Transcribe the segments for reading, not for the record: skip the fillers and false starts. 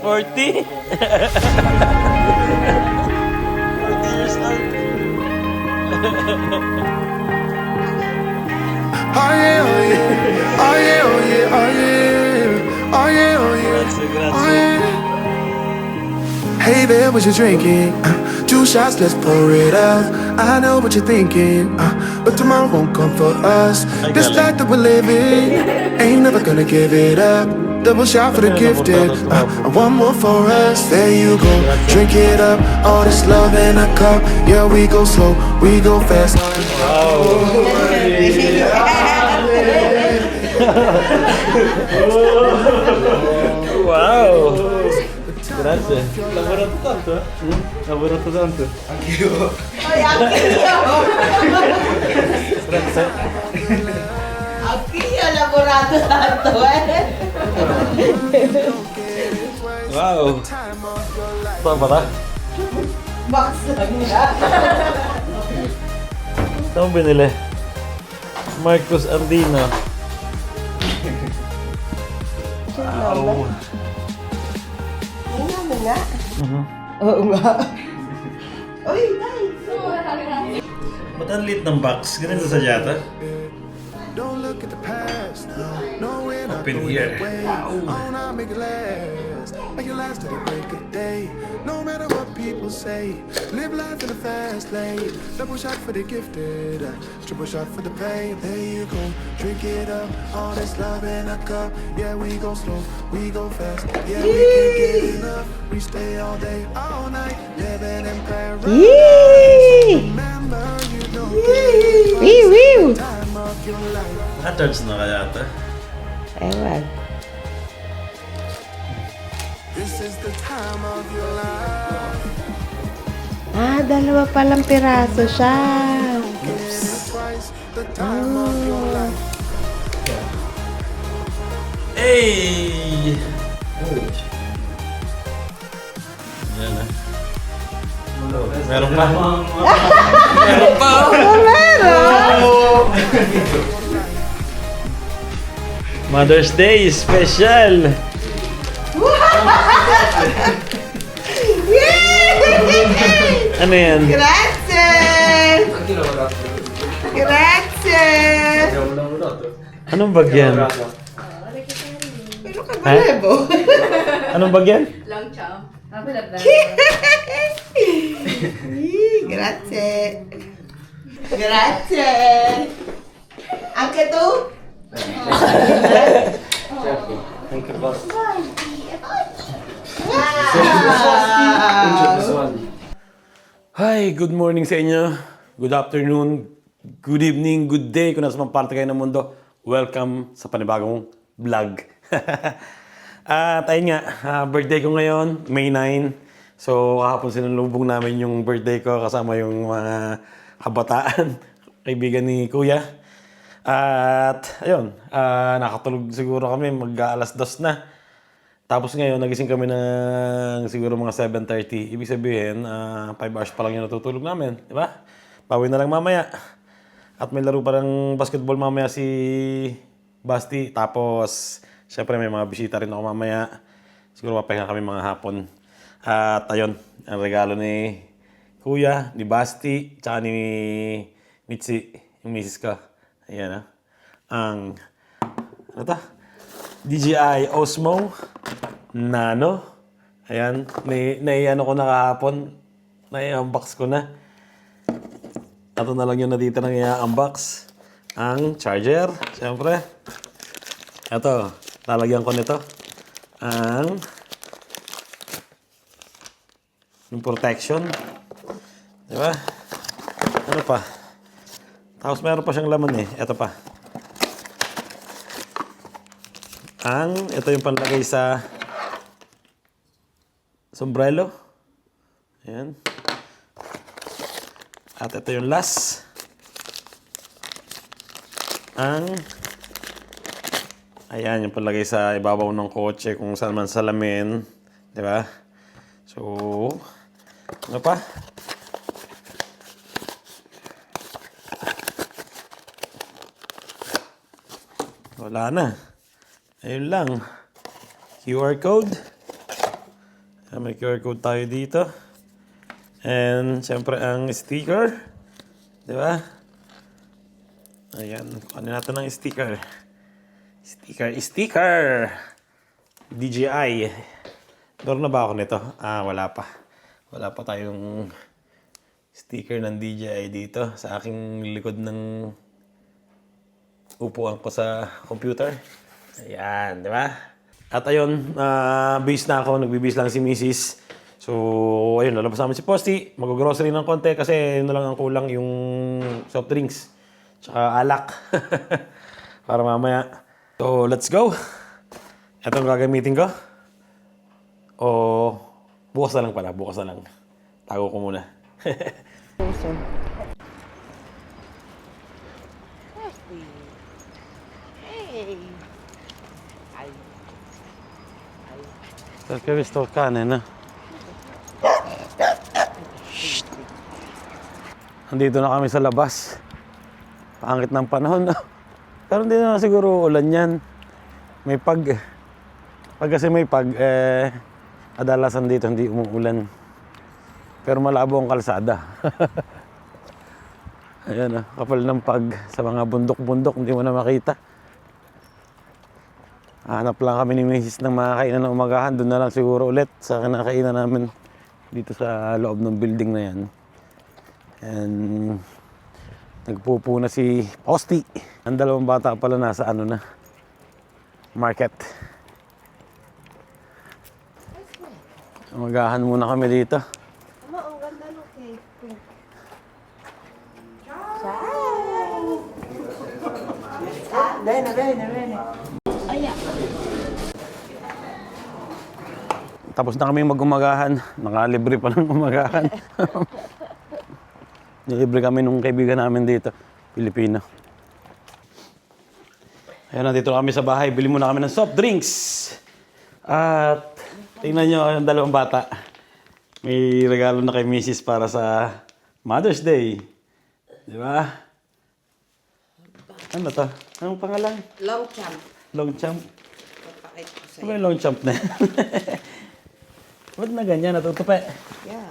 40? 40 years old. Oh yeah, oh yeah, oh yeah, oh yeah, oh yeah, oh yeah, oh yeah, Grazie, oh grazie. yeah. Hey there, what you drinking? 2 shots, let's pour it up. I know what you're thinking, but tomorrow won't come for us. This galing. life that we're living, ain't never gonna give it up. Double shot for the gifted, one more for us. There you go, drink it up. All this love in a cup. Yeah, we go slow, we go fast. Wow! Grazie. Lavorato tanto, eh? Lavorato tanto. Grazie. Anch'io ho lavorato tanto, Wow! Saan ba ta? Box lang niya. Saan mo binili? Marcos Andino. Wow! Tingnan mo nga. Oo nga. Uy, nice. Ba't ang lit ng box? Ganito sa yata? Don't look at the past, no, we're not Open going here. away. Oh, now make it last, make it last till the break of day. No matter what people say, live life in a fast lane. Double shot for the gifted, triple shot for the pain. There you go, drink it up. All this love in a cup. Yeah, we go slow, we go fast. Yeah, we can't get enough. We stay all day, all night, living in paradise. Remember, you don't get it. Time of your life. Na-charge na kaya ata? Ewan. This is the time of your life. Dalawa palang piraso siya. Twice the time of your life. Hey! Yan na. Meron pa? Meron pa! Mother's Day special! Ano yan? Grazie! Grazie! Anong bag yan? Pero ka ba lebo? Anong bag yan? Long chow. Ako na ba? Grazie! Grazie! Anche tu? Hi, good morning sa inyo. Good afternoon, good evening, good day. Kung nasa mang parte kayo ng mundo, welcome sa panibagong vlog. At ayun nga, birthday ko ngayon, May 9. So, kahapon sinalubong namin yung birthday ko kasama yung mga kabataan, kaibigan ni Kuya. At ayun, nakatulog siguro kami, mag-alas 2 na. Tapos ngayon, nagising kami ng siguro mga 7:30. Ibig sabihin, 5 hours pa lang yung natutulog namin. Di ba? Bawi na lang mamaya. At may laro pa ng basketball mamaya si Basti. Tapos, syempre may mga bisita rin ako mamaya. Siguro mapahinga kami mga hapon. At ayun, ang regalo ni Kuya, ni Basti, tsaka ni Mitzi, yung misis ko. Ayan ang, ano to? DJI Osmo Nano. Ayan, nai-ano ko na kahapon. Nai-unbox ko na. Ito na lang yung natita ng i-unbox. Ang charger, siyempre. Ito, lalagyan ko nito. Yung protection. Diba? Ano pa? Tapos meron pa siyang laman eh. Ito pa. Ito yung panlagay sa sombrero. Ayan. At ito yung last. Ayan, yung panlagay sa ibabaw ng kotse kung saan man salamin. Diba? So, ano pa? Wala na. Ayun lang. QR code. May QR code tayo dito. And siyempre ang sticker. Di ba? Ayan. Kunin natin ng sticker. Sticker! DJI. Meron na ba ako nito? Wala pa. Wala pa tayong sticker ng DJI dito sa aking likod ng upuan ko sa computer. Ayan, di ba? At ayun, base na ako. Nagbibis lang si Mrs. So, ayun, lalabas namin si Posty. Mag-grocery ng konti kasi yun na lang ang kulang yung soft drinks. Tsaka alak. Para mamaya. So, let's go. Ito ang gagamitin ko. O, bukas na lang pala. Bukas na lang. Tago ko muna. Perché visto il cane, no? Shhh. Andito na kami sa labas. Pangit ng panahon, no? Pero hindi na siguro ulan yan. May pag. Pag kasi may pag, kadalasan dito hindi umuulan. Pero malabo ang kalsada. Ayan, kapal ng pag sa mga bundok-bundok, hindi mo na makita. Hanap lang kami ni Mrs. ng mga kainan ng umagahan. Doon na lang siguro ulit sa kinakainan namin dito sa loob ng building na yan. And nagpupo na si Posty. Ang dalawang bata pala nasa na, market. Umagahan muna kami dito. Ama, ang ganda ng cake. Bene. Tapos na kami mag-umagahan. Nakalibre pa ng umagahan. Nilibre kami nung kaibigan namin dito, Pilipino. Ayan, nandito na kami sa bahay. Bili muna kami ng soft drinks. At tingnan nyo ang dalawang bata. May regalo na kay Mrs. para sa Mother's Day. Di ba? Ano to? Anong pangalan? Long champ. Long champ? Papakit ko Ano sa'yo. ba yung long champ na yan? Ba't na ganyan? Natutupi? Yeah.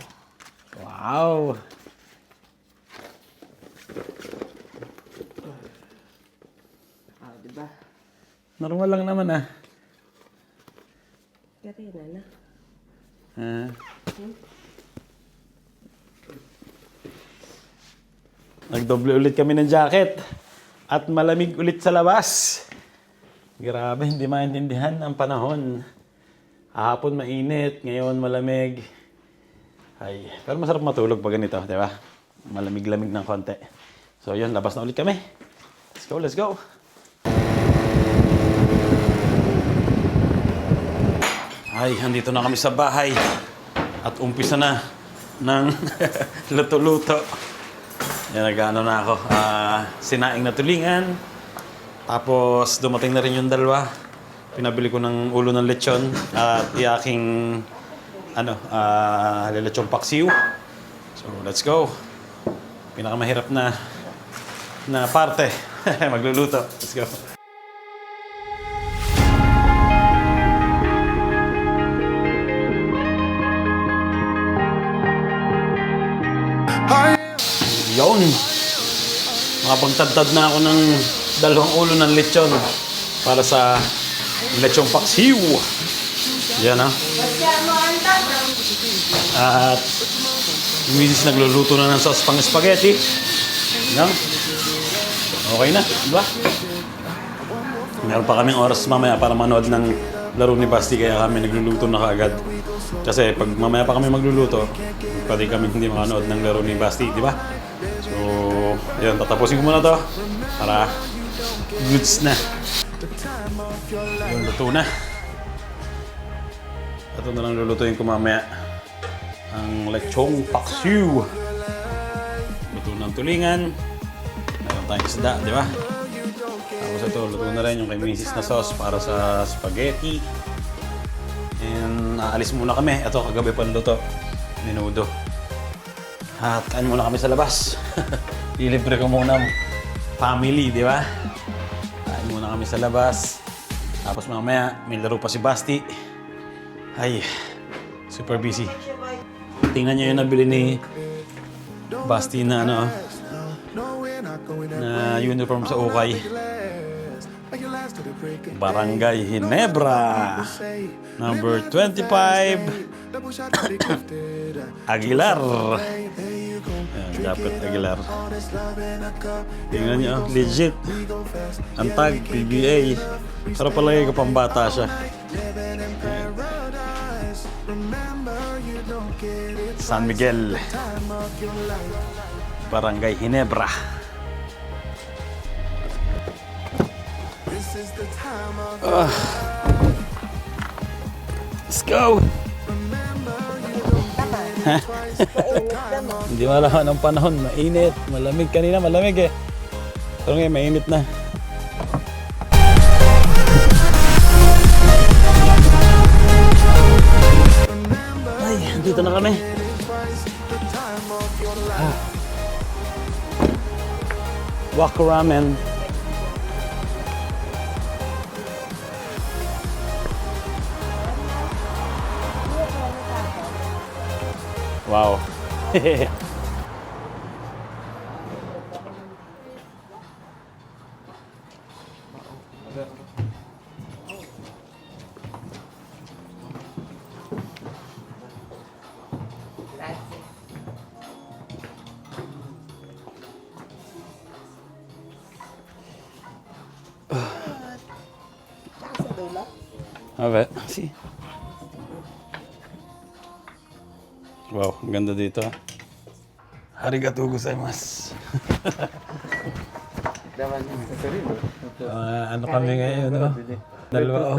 Wow! Diba? Normal lang naman Karina na. Nagdoble ulit kami ng jacket. At malamig ulit sa labas. Grabe, hindi maintindihan ang panahon. Hapon mainit, ngayon malamig. Ay, pero masarap matulog pag ganito, di ba? Malamig-lamig ng konti. So yun, labas na ulit kami. Let's go. Ay, andito na kami sa bahay. At umpisa na ng luto-luto. Yan, nag-ano na ako. Sinaing na tulingan. Tapos dumating na rin yung dalawa. Pinabili ko ng ulo ng lechon. At aking lechon paksiw. So, let's go. Pinakamahirap na parte. Magluluto. Let's go. Yun. Makapagtadtad na ako ng dalawang ulo ng lechon para sa lechong paksiw. Yan At yung misis nagluluto na ng sauce pang spaghetti. Yan. Okay na, diba? Meron pa kaming oras mamaya para manood ng laro ni Basti, kaya kami nagluluto na kaagad. Kasi pag mamaya pa kami magluluto, pwede kami hindi makanood ng laro ni Basti, di ba? So, yun, tatapusin ko muna to para goods na. Yung luto na. Ito na lang lulutuin ko mamaya. Ang lechong paksiw. Luto ng tulingan. Meron tayong isda, di ba? Tapos ito, luto na rin yung kay Mrs. na sauce para sa spaghetti. And aalis muna kami. Ito, kagabi pa luto. Menudo. At kain muna kami sa labas. Ilibre ko muna family, di ba? Kain muna kami sa labas. Tapos mamaya, may laro pa si Basti. Ay, Super busy. Tingnan nyo yung nabili ni Basti na ano, No, we're not going to na uniform sa ukay. last. Make it last till the break of Barangay Ginebra. day. Number 25, Double shot for the gifted. Aguilar. Hey, there you go. Ayan, Japet Aguilar. All this love in a cup. Tingnan nyo, legit. We go fast. Ang tag, PBA. Pero palagi ko pambata siya. Living in paradise. Remember, you don't get it. San Miguel, Time of your life. Barangay Ginebra. This is the time of your Let's go! Hindi malaman ang panahon, mainit, malamig kanina, malamig eh. Pero ngayon, mainit na. Ay, dito na kami. Wako Ramen. Wow. Alright, see. Wow, ang ganda dito. Arigatou gozaimasu. Ano kami ngayon, no? Dalawa, oh.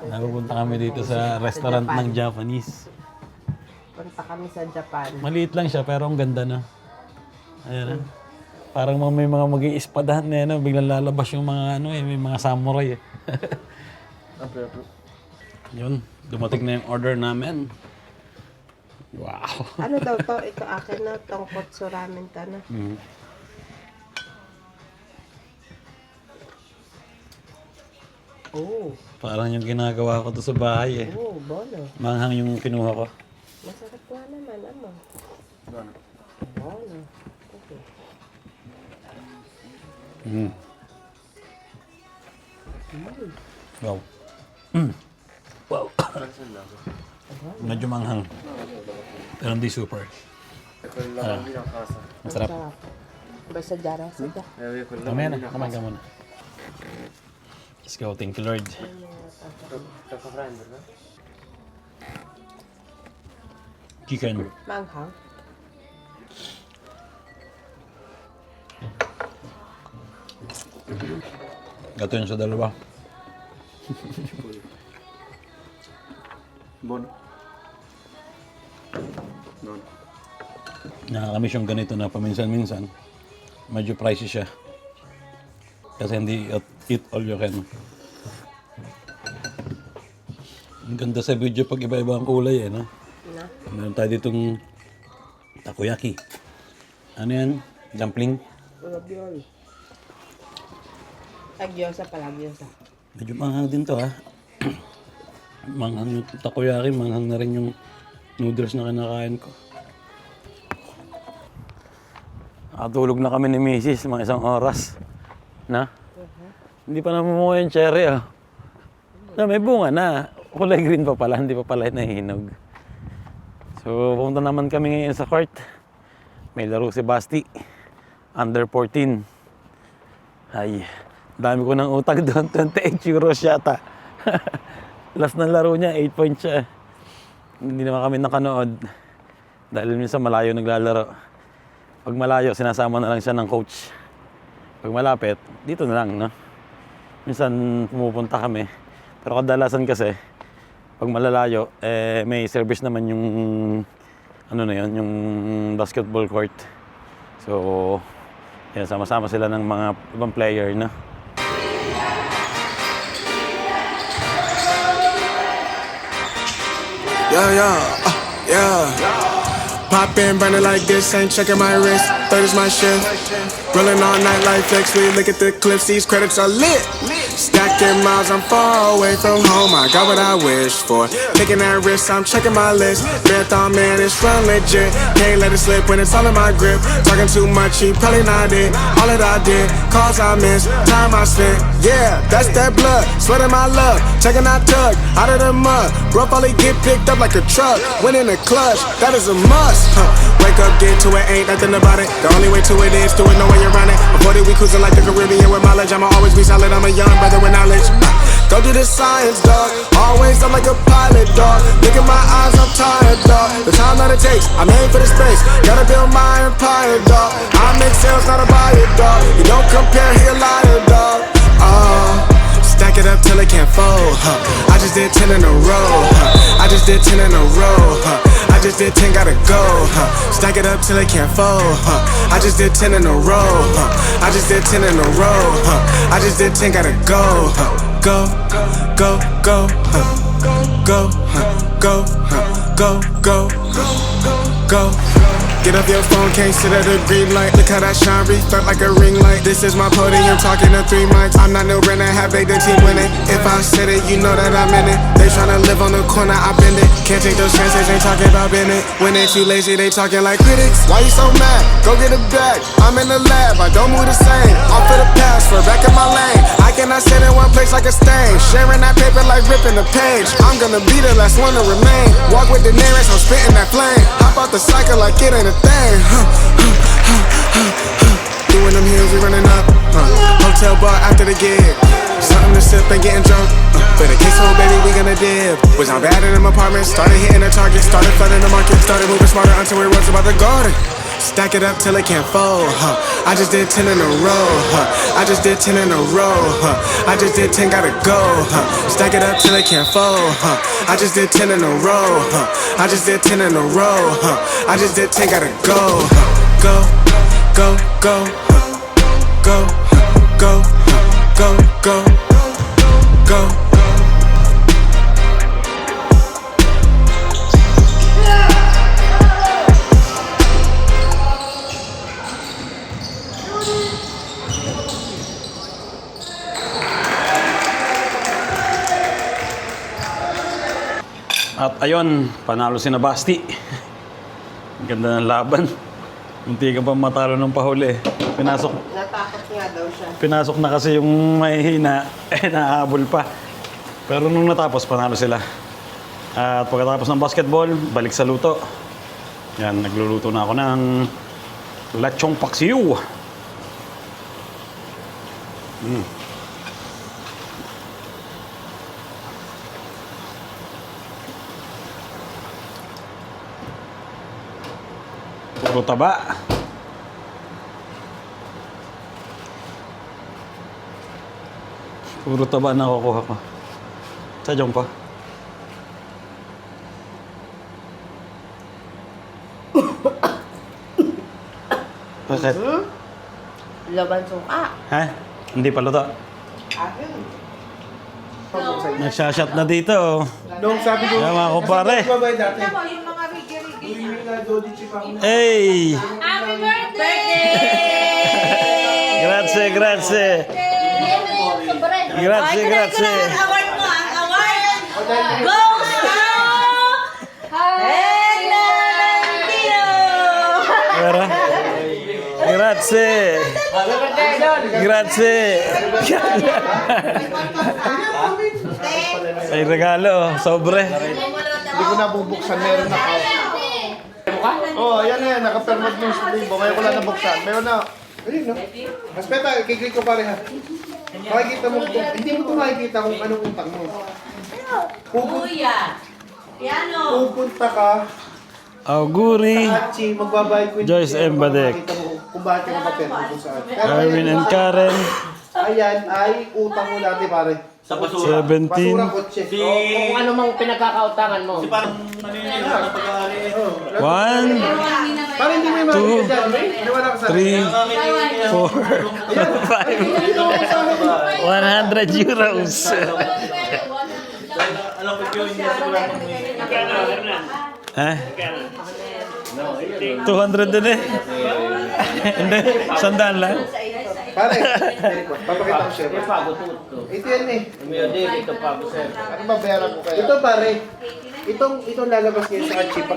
Napupunta kami dito sa restaurant ng Japanese. Punta kami sa Japan. Maliit lang siya, pero ang ganda na. Ayan, parang may mga mag-iispadahan na yan, biglang lalabas yung mga ano eh, may mga samurai eh. Yun, dumating na yung order namin. Wow. Ano daw to? Ito akin na, tongkotsu ramen ta na. Oh, Parang yung ginagawa ko to sa bahay eh. oh, bono. Manghang yung kinuha ko. Masarap nga naman, ano? Bono. Okay. Wow. Wow. Medyo manghang. Pero hindi super. Masarap. Sarap. Basta jara sa da. Mamaya na, kumain ka muna. Let's go, thank you Lord. Chicken. Manghang. Gato yun sa dalawa. Bono. Nakakamiss yung ganito na paminsan-minsan. Medyo pricey siya. Kasi hindi eat all you can. Ang ganda sa video pag iba-iba ang kulay eh, no? Na. Meron tayo ditong takoyaki. Ano yan? Dumpling? Ravioli. Agyosa pala, agyosa. Medyo manghang din to ha. Manghang yung takoyaki, manghang na rin yung noodles na kinakain ko. Nakatulog na kami ni Mrs. mga isang oras. Na? Hindi pa namumuha yung cherry ah. Na, may bunga na. Kulay green pa pala, hindi pa pala nahihinog. So, pumunta naman kami ngayon sa court. May laro si Basti. Under 14. Ay, dami ko ng utang doon. 28 euros yata. Last na laro niya, 8 points siya. Hindi naman kami nakanood. Dahil minsan malayo naglalaro. Pag malayo, sinasama na lang siya ng coach. Pag malapit, dito na lang, no? Minsan pumupunta kami. Pero kadalasan kasi, pag malalayo, eh, may service naman yung, ano na yun, yung basketball court. So, yan, sama-sama sila ng mga ibang player, no? Yeah. Pop in, burning like this, ain't checking my wrist. Third is my shift. Rolling all night like flex. We look at the clips, these credits are lit. Stacking miles, I'm far away from home. I got what I wish for. Taking that risk, I'm checking my list. Marathon man, it's run legit. Can't let it slip when it's all in my grip. Talking too much, he probably not it. All that I did, calls I missed, time I spent. Yeah, that's that blood, sweating my love. Checking that tug, out of the mud. Rough only get picked up like a truck. Win in the clutch, that is a must. Wake up, get to it, ain't nothing about it. The only way to it is do it, know when you're running. Before that, we cruising like the Caribbean with mileage. I'ma always be solid, I'm a young brother with knowledge. Go do the science, dog. Always I'm like a pilot, dog. Look in my eyes, I'm tired, dog. The time that it takes, I'm aiming for the space. Gotta build my empire, dog. I make sales, not a buyer, dog. You don't compare, he a liar, dog. Stack it up till it can't fold, I just did 10 in a row, I just did 10 in a row, I just did 10, gotta go, Stack it up till it can't fold, I just did 10 in a row, I just did 10 in a row, I just did 10, gotta go, go, go, go, go, go, go, go, go. Get off your phone, can't sit at a green light. Look how that shine reflect like a ring light. This is my podium, talking to 3 mics. I'm not no Brennan, have they the team winning. If I said it, you know that I'm in it. They tryna live on the corner, I bend it. Can't take those chances, ain't talking about Bennett. When they too lazy, they talking like critics. Why you so mad? Go get a bag. I'm in the lab, I don't move the same. Off for the pass, for back in my lane. I cannot sit in one place like a stain. Sharing that paper like ripping the page. I'm gonna be the last one to remain. Walk with the nearest, I'm spitting that flame. Hop out the cycle like it ain't a thing. Doing them hills, we running up. Hotel bar after the gig. Something to sip and getting drunk. For the kiss hole, baby, we gonna dip. Was I bad in them apartments? Started hitting the target. Started flooding the market. Started moving smarter until we rose about the garden. Stack it up till it can't fold, I just did 10 in a row, I just did 10 in a row, I just did 10, gotta go, Stack it up till it can't fold, I just did 10 in a row, I just did 10 in a row, I just did 10, gotta go, go, go, go, go, go, go, go, go. At ayun, panalo si Nabasti. Ang ganda ng laban. Munti ka pa matalo ng pahuli. Natakot nga daw siya. Pinasok na kasi yung mahihina, nahabol pa. Pero nung natapos, panalo sila. At pagkatapos ng basketball, balik sa luto. Yan, nagluluto na ako ng lechong paksiw. Puro taba. Puro taba na kukuha ko. Sadyong pa. Bakit? Laban suka. Ha? Hindi pa luto. Nagsashot na dito. Oh. Nung sabi ko, Kaya mga kumpare. babay dati. Yung mga rigi-rigi niya. Yung nga Dodi Chipang. Hey! Happy birthday! Grazie, grazie. Grazie, grazie. Award mo, ang award goes to Edna Valentino! Vera? Grazie. Grazie. Ay regalo, sobre. Hindi ko nabubuksan, meron na ako. Oh, ayan na yan, naka-permit ng spring. Ngayon ko lang nabuksan. Meron na. Ayun, no? Mas beta, kiklik ko pare ha. Makikita mo, hindi mo ito makikita kung anong utang mo. Kuya! Piano! Pupunta ka Auguri. sa Hachi, magbabayad ko yung Joyce M. Badek. Makikita mo kung bakit ka naka-permit kung saan. Pero Arwin and Karen. ayan ay utang mo dati pare. Sa basura. 17. Basura kotse. Kung ano mang pinagkakautangan mo. Kasi parang naninira sa pag-aari. 1, Parang hindi mo yung makikita dyan. Wala ka sa 3, 4, 5. 100 euros. Alam ko yun, hindi siguro Ha? 200 din eh. Hindi, 100 lang. Pare, papakita ko sir. Yung pago tuto. Ito yan eh. Umiyo din, ito pago sir. Ano ba bayaran ko kaya? Ito pare, itong lalabas ngayon sa archive.